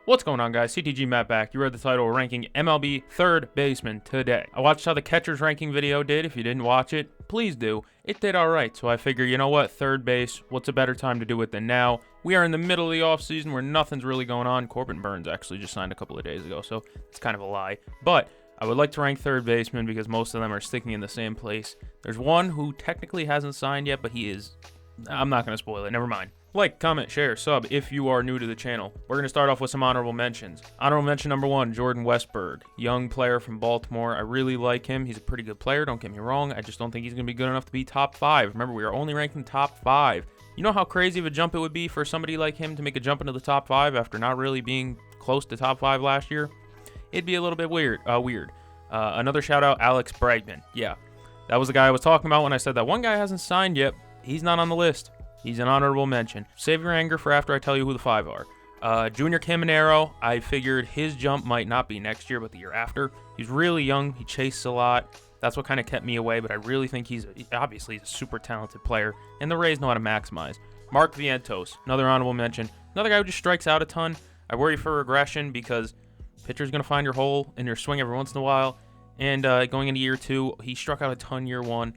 What's going on, guys? CTG Matt back. You read the title. We're ranking MLB third baseman today. I watched how the catcher's ranking video did. If you didn't watch it, please do. It did all right, so I figure, you know what? Third base, what's a better time to do it than now? We are in the middle of the offseason where nothing's really going on. Corbin Burns actually just signed a couple of days ago, so it's kind of a lie. But I would like to rank third baseman because most of them are sticking in the same place. There's one who technically hasn't signed yet, but he is... I'm not going to spoil it. Never mind. Like, comment, share, sub if you are new to the channel. We're going to start off with some honorable mentions. Honorable mention number 1, Jordan Westburg. Young player from Baltimore. I really like him. He's a pretty good player, don't get me wrong. I just don't think he's going to be good enough to be top 5. Remember, we are only ranking top 5. You know how crazy of a jump it would be for somebody like him to make a jump into the top 5 after not really being close to top 5 last year? It'd be a little bit weird. Another shout out, Alex Bregman. Yeah, that was the guy I was talking about when I said that one guy hasn't signed yet. He's not on the list. He's an honorable mention. Save your anger for after I tell you who the 5 are. Junior Caminero, I figured his jump might not be next year, but the year after. He's really young. He chases a lot. That's what kind of kept me away, but I really think he's a super talented player, and the Rays know how to maximize. Mark Vientos, another honorable mention. Another guy who just strikes out a ton. I worry for regression because pitcher's going to find your hole in your swing every once in a while, and going into year 2, he struck out a ton year 1.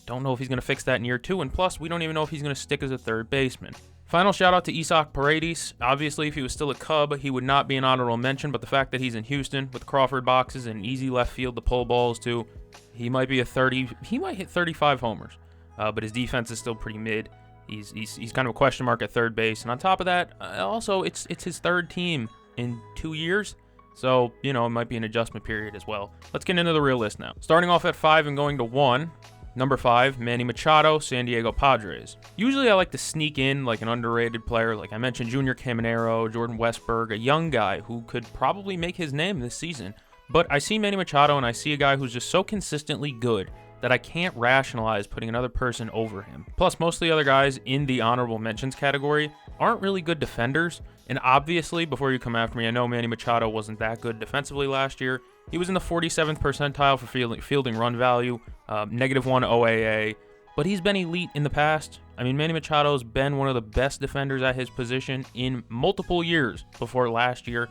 Don't know if he's going to fix that in year 2, and plus, we don't even know if he's going to stick as a third baseman. Final shout out to Isaac Paredes. Obviously, if he was still a Cub, he would not be an honorable mention, but the fact that he's in Houston with Crawford boxes and easy left field to pull balls to, he might hit 35 homers, but his defense is still pretty mid. He's kind of a question mark at third base, and on top of that, also, it's his third team in 2 years. So, you know, it might be an adjustment period as well. Let's get into the real list now. Starting off at 5 and going to 1. Number 5, Manny Machado, San Diego Padres. Usually I like to sneak in like an underrated player. Like I mentioned, Junior Caminero, Jordan Westburg, a young guy who could probably make his name this season. But I see Manny Machado and I see a guy who's just so consistently good that I can't rationalize putting another person over him. Plus, most of the other guys in the honorable mentions category aren't really good defenders. And obviously, before you come after me, I know Manny Machado wasn't that good defensively last year. He was in the 47th percentile for fielding run value, -1 OAA, but he's been elite in the past. I mean, Manny Machado's been one of the best defenders at his position in multiple years before last year.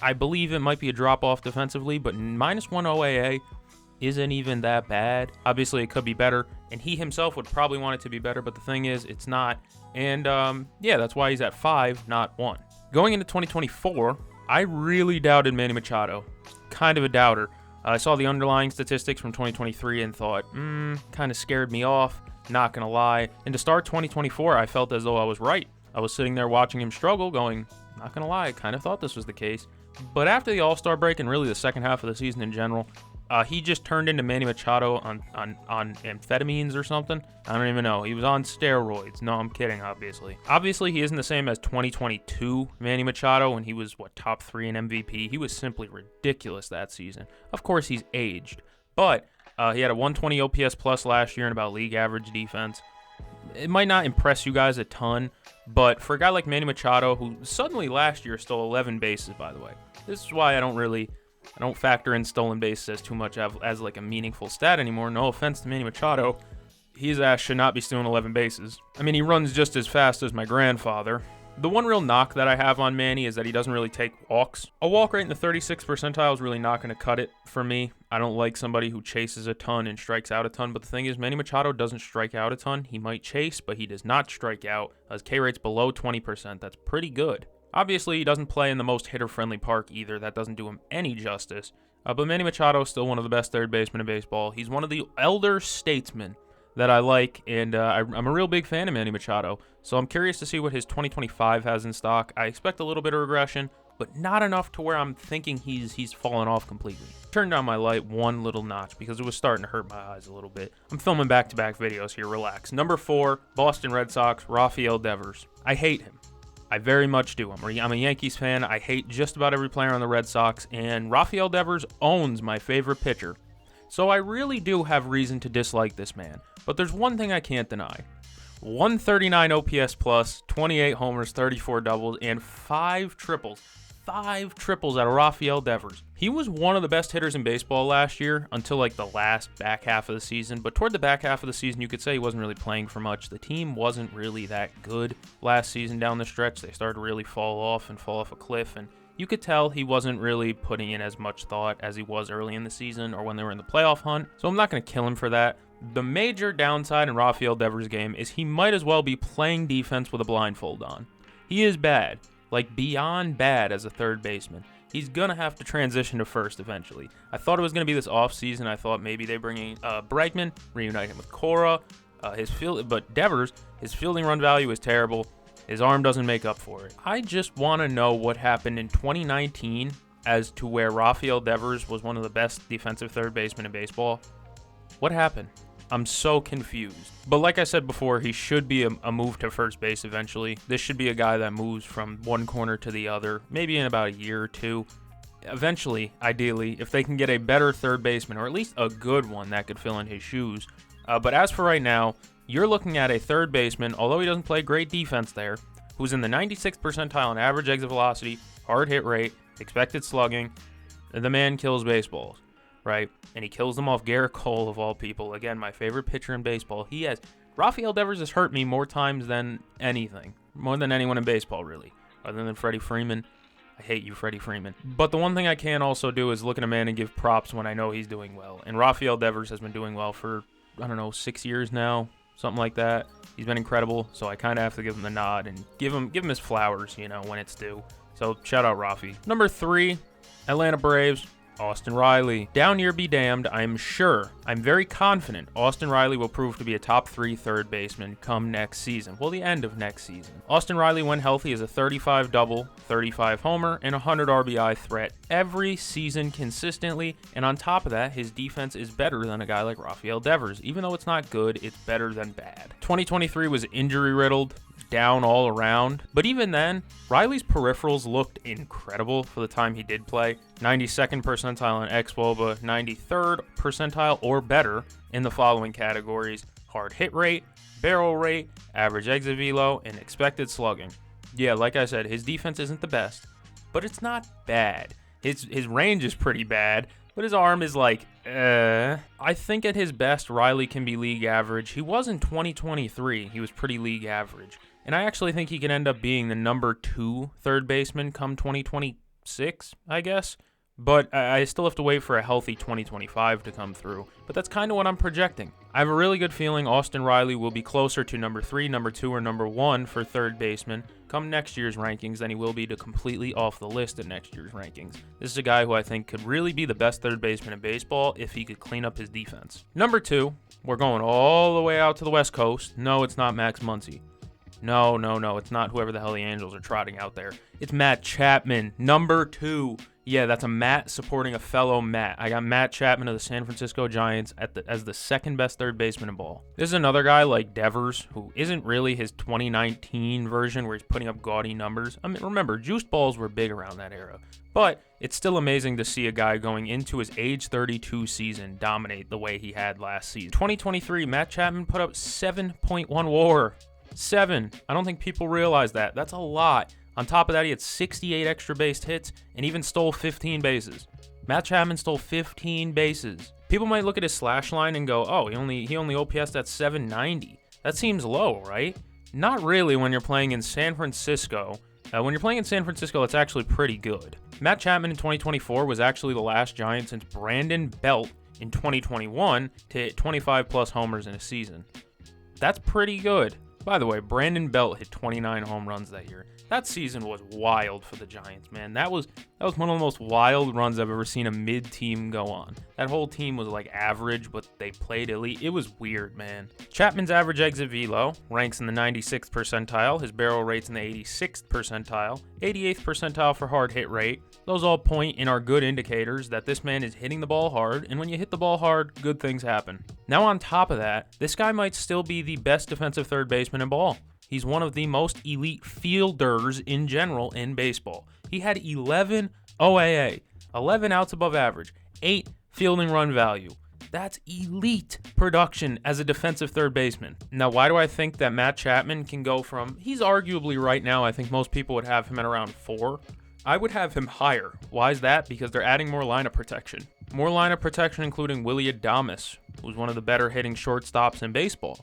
I believe it might be a drop-off defensively, but -1 OAA isn't even that bad. Obviously, it could be better, and he himself would probably want it to be better, but the thing is, it's not. And, yeah, that's why he's at 5, not 1. Going into 2024, I really doubted Manny Machado. Kind of a doubter. I saw the underlying statistics from 2023 and thought, kind of scared me off, not gonna lie. And to start 2024, I felt as though I was right. I was sitting there watching him struggle, going, not gonna lie, I kind of thought this was the case. But after the All-Star break and really the second half of the season in general, he just turned into Manny Machado on amphetamines or something. I don't even know. He was on steroids. No, I'm kidding, obviously. Obviously, he isn't the same as 2022 Manny Machado when he was, top 3 in MVP. He was simply ridiculous that season. Of course, he's aged. But he had a 120 OPS plus last year and about league average defense. It might not impress you guys a ton, but for a guy like Manny Machado, who suddenly last year stole 11 bases, by the way. This is why I don't factor in stolen bases as too much as like a meaningful stat anymore. No offense to Manny Machado. His ass should not be stealing 11 bases. I mean, he runs just as fast as my grandfather. The one real knock that I have on Manny is that he doesn't really take walks. A walk rate in the 36th percentile is really not going to cut it for me. I don't like somebody who chases a ton and strikes out a ton, but the thing is, Manny Machado doesn't strike out a ton. He might chase, but he does not strike out. His K rate's below 20%. That's pretty good. Obviously, he doesn't play in the most hitter-friendly park either. That doesn't do him any justice. But Manny Machado is still one of the best third basemen in baseball. He's one of the elder statesmen that I like, and I'm a real big fan of Manny Machado. So I'm curious to see what his 2025 has in stock. I expect a little bit of regression, but not enough to where I'm thinking he's fallen off completely. Turned down my light one little notch because it was starting to hurt my eyes a little bit. I'm filming back-to-back videos here. Relax. Number 4, Boston Red Sox, Rafael Devers. I hate him. I very much do. I'm a Yankees fan. I hate just about every player on the Red Sox, and Rafael Devers owns my favorite pitcher. So I really do have reason to dislike this man. But there's one thing I can't deny. 139 OPS plus, 28 homers, 34 doubles, and 5 triples. 5 triples out of Rafael Devers. He was one of the best hitters in baseball last year until like the last back half of the season. But toward the back half of the season, you could say he wasn't really playing for much. The team wasn't really that good last season down the stretch. They started to really fall off a cliff. And you could tell he wasn't really putting in as much thought as he was early in the season or when they were in the playoff hunt, so I'm not going to kill him for that. The major downside in Rafael Devers' game is he might as well be playing defense with a blindfold on. He is bad, like beyond bad as a third baseman. He's going to have to transition to first eventually. I thought it was going to be this offseason. I thought maybe they bring in Bregman, reunite him with Cora. But Devers, his fielding run value is terrible. His arm doesn't make up for it. I just want to know what happened in 2019 as to where Rafael Devers was one of the best defensive third basemen in baseball. What happened? I'm so confused. But like I said before, he should be a move to first base eventually. This should be a guy that moves from one corner to the other, maybe in about a year or two. Eventually, ideally, if they can get a better third baseman, or at least a good one that could fill in his shoes. But as for right now, you're looking at a third baseman, although he doesn't play great defense there, who's in the 96th percentile in average exit velocity, hard hit rate, expected slugging. The man kills baseballs, right? And he kills them off Garrett Cole, of all people. Again, my favorite pitcher in baseball. Rafael Devers has hurt me more times than anything. More than anyone in baseball, really. Other than Freddie Freeman. I hate you, Freddie Freeman. But the one thing I can also do is look at a man and give props when I know he's doing well. And Rafael Devers has been doing well for, 6 years now. Something like that. He's been incredible, so I kind of have to give him the nod and give him his flowers, when it's due. So shout out Rafi. Number 3, Atlanta Braves, Austin Riley. Down year be damned, I'm very confident Austin Riley will prove to be a top 3 third baseman come next season. Well, the end of next season. Austin Riley, when healthy, is a 35 double, 35 homer, and 100 RBI threat every season consistently, and on top of that, his defense is better than a guy like Rafael Devers. Even though it's not good, it's better than bad. 2023 was injury-riddled, down all around, but even then, Riley's peripherals looked incredible for the time he did play. 92nd percentile in xWOBA, 93rd percentile or better in the following categories: hard hit rate, barrel rate, average exit velo, and expected slugging. Yeah, like I said, his defense isn't the best, but it's not bad. His range is pretty bad, but his arm is like, I think at his best, Riley can be league average. He was in 2023. He was pretty league average. And I actually think he can end up being the number 2 third baseman come 2026, I guess. But I still have to wait for a healthy 2025 to come through. But that's kind of what I'm projecting. I have a really good feeling Austin Riley will be closer to number 3, number 2, or number 1 for third baseman come next year's rankings than he will be to completely off the list at next year's rankings. This is a guy who I think could really be the best third baseman in baseball if he could clean up his defense. Number 2, we're going all the way out to the West Coast. No, it's not Max Muncy. No, it's not whoever the hell the Angels are trotting out there. It's Matt Chapman, number 2. Yeah, that's a Matt supporting a fellow Matt. I got Matt Chapman of the San Francisco Giants as the second best third baseman in ball. This is another guy like Devers, who isn't really his 2019 version where he's putting up gaudy numbers. I mean, remember, juice balls were big around that era. But it's still amazing to see a guy going into his age 32 season dominate the way he had last season. 2023, Matt Chapman put up 7.1 WAR. 7. I don't think people realize that. That's a lot. On top of that, he had 68 extra base hits and even stole 15 bases. Matt Chapman stole 15 bases. People might look at his slash line and go, oh, he only OPS'd at 790. That seems low, right? Not really when you're playing in San Francisco. When you're playing in San Francisco, it's actually pretty good. Matt Chapman in 2024 was actually the last Giant since Brandon Belt in 2021 to hit 25-plus homers in a season. That's pretty good. By the way, Brandon Belt hit 29 home runs that year. That season was wild for the Giants, man. That was one of the most wild runs I've ever seen a mid-team go on. That whole team was like average, but they played elite. It was weird, man. Chapman's average exit velo ranks in the 96th percentile. His barrel rate's in the 86th percentile. 88th percentile for hard hit rate. Those all point and are good indicators that this man is hitting the ball hard, and when you hit the ball hard, good things happen. Now on top of that, this guy might still be the best defensive third baseman in ball. He's one of the most elite fielders in general in baseball. He had 11 OAA, 11 outs above average, 8 fielding run value. That's elite production as a defensive third baseman. Now, why do I think that Matt Chapman can go from, he's arguably right now, I think most people would have him at around 4. I would have him higher. Why is that? Because they're adding more lineup protection. More lineup protection, including Willie Adames, who's one of the better hitting shortstops in baseball.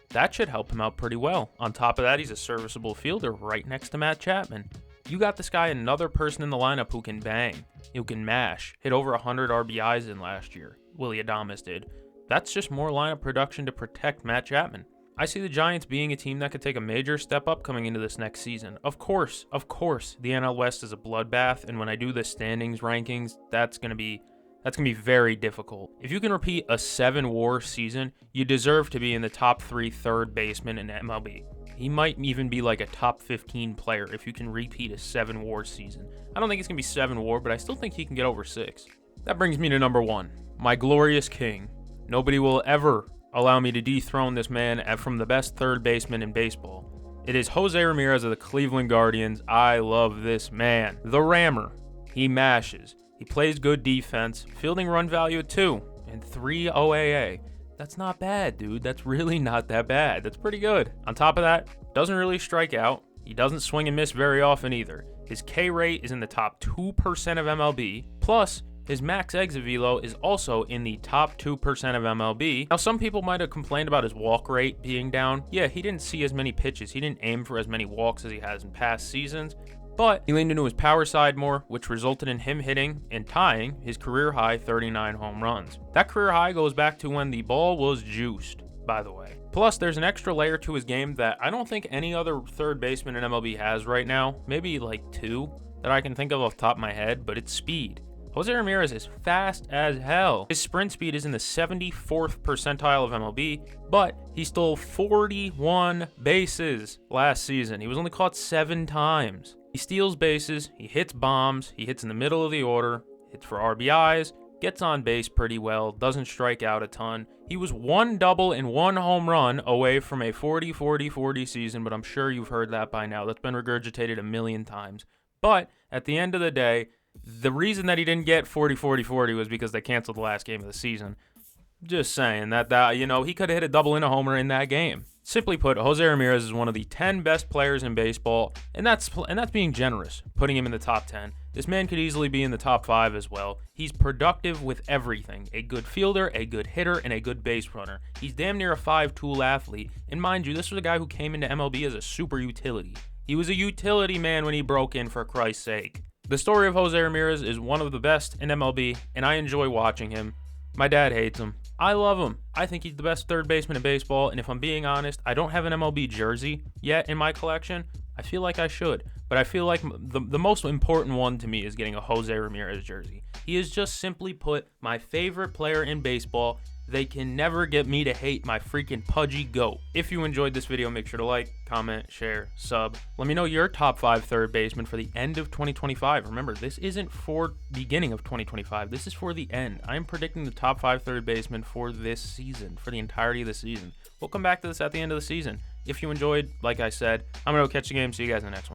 That should help him out pretty well. On top of that, he's a serviceable fielder right next to Matt Chapman. You got this guy, another person in the lineup who can bang, who can mash, hit over 100 RBIs in last year. Willy Adames did. That's just more lineup production to protect Matt Chapman. I see the Giants being a team that could take a major step up coming into this next season. Of course, the NL West is a bloodbath, and when I do the standings rankings, that's gonna be very difficult. If you can repeat a 7-WAR season, you deserve to be in the top 3 third baseman in MLB. He might even be like a top 15 player if you can repeat a 7-WAR season. I don't think it's gonna be 7-WAR, but I still think he can get over 6. That brings me to number 1, my glorious king. Nobody will ever allow me to dethrone this man from the best third baseman in baseball. It is Jose Ramirez of the Cleveland Guardians. I love this man. The Rammer. He mashes. He plays good defense. Fielding run value at 2 and 3 OAA. That's not bad, dude. That's really not that bad. That's pretty good. On top of that, doesn't really strike out. He doesn't swing and miss very often either. His K rate is in the top 2% of MLB. Plus, his max exit velo is also in the top 2% of MLB. Now, some people might have complained about his walk rate being down. Yeah, he didn't see as many pitches. He didn't aim for as many walks as he has in past seasons. But he leaned into his power side more, which resulted in him hitting and tying his career-high 39 home runs. That career high goes back to when the ball was juiced, by the way. Plus, there's an extra layer to his game that I don't think any other third baseman in MLB has right now. Maybe like 2 that I can think of off the top of my head, but it's speed. Jose Ramirez is fast as hell. His sprint speed is in the 74th percentile of MLB, but he stole 41 bases last season. He was only caught 7 times. He steals bases, he hits bombs, he hits in the middle of the order, hits for RBIs, gets on base pretty well, doesn't strike out a ton. He was 1 double and 1 home run away from a 40-40-40 season, but I'm sure you've heard that by now. That's been regurgitated a million times. But at the end of the day, the reason that he didn't get 40-40-40 was because they canceled the last game of the season. Just saying that he could have hit a double and a homer in that game. Simply put, Jose Ramirez is one of the 10 best players in baseball, and that's being generous, putting him in the top 10. This man could easily be in the top 5 as well. He's productive with everything. A good fielder, a good hitter, and a good base runner. He's damn near a 5-tool athlete. And mind you, this was a guy who came into MLB as a super utility. He was a utility man when he broke in, for Christ's sake. The story of Jose Ramirez is one of the best in MLB, and I enjoy watching him. My dad hates him. I love him. I think he's the best third baseman in baseball, and if I'm being honest, I don't have an MLB jersey yet in my collection. I feel like I should, but I feel like the most important one to me is getting a Jose Ramirez jersey. He is just simply put my favorite player in baseball. They can never get me to hate my freaking pudgy goat. If you enjoyed this video, make sure to like, comment, share, sub. Let me know your top 5 third basemen for the end of 2025. Remember, this isn't for beginning of 2025. This is for the end. I am predicting the top 5 third basemen for this season, for the entirety of the season. We'll come back to this at the end of the season. If you enjoyed, like I said, I'm going to go catch the game. See you guys in the next one.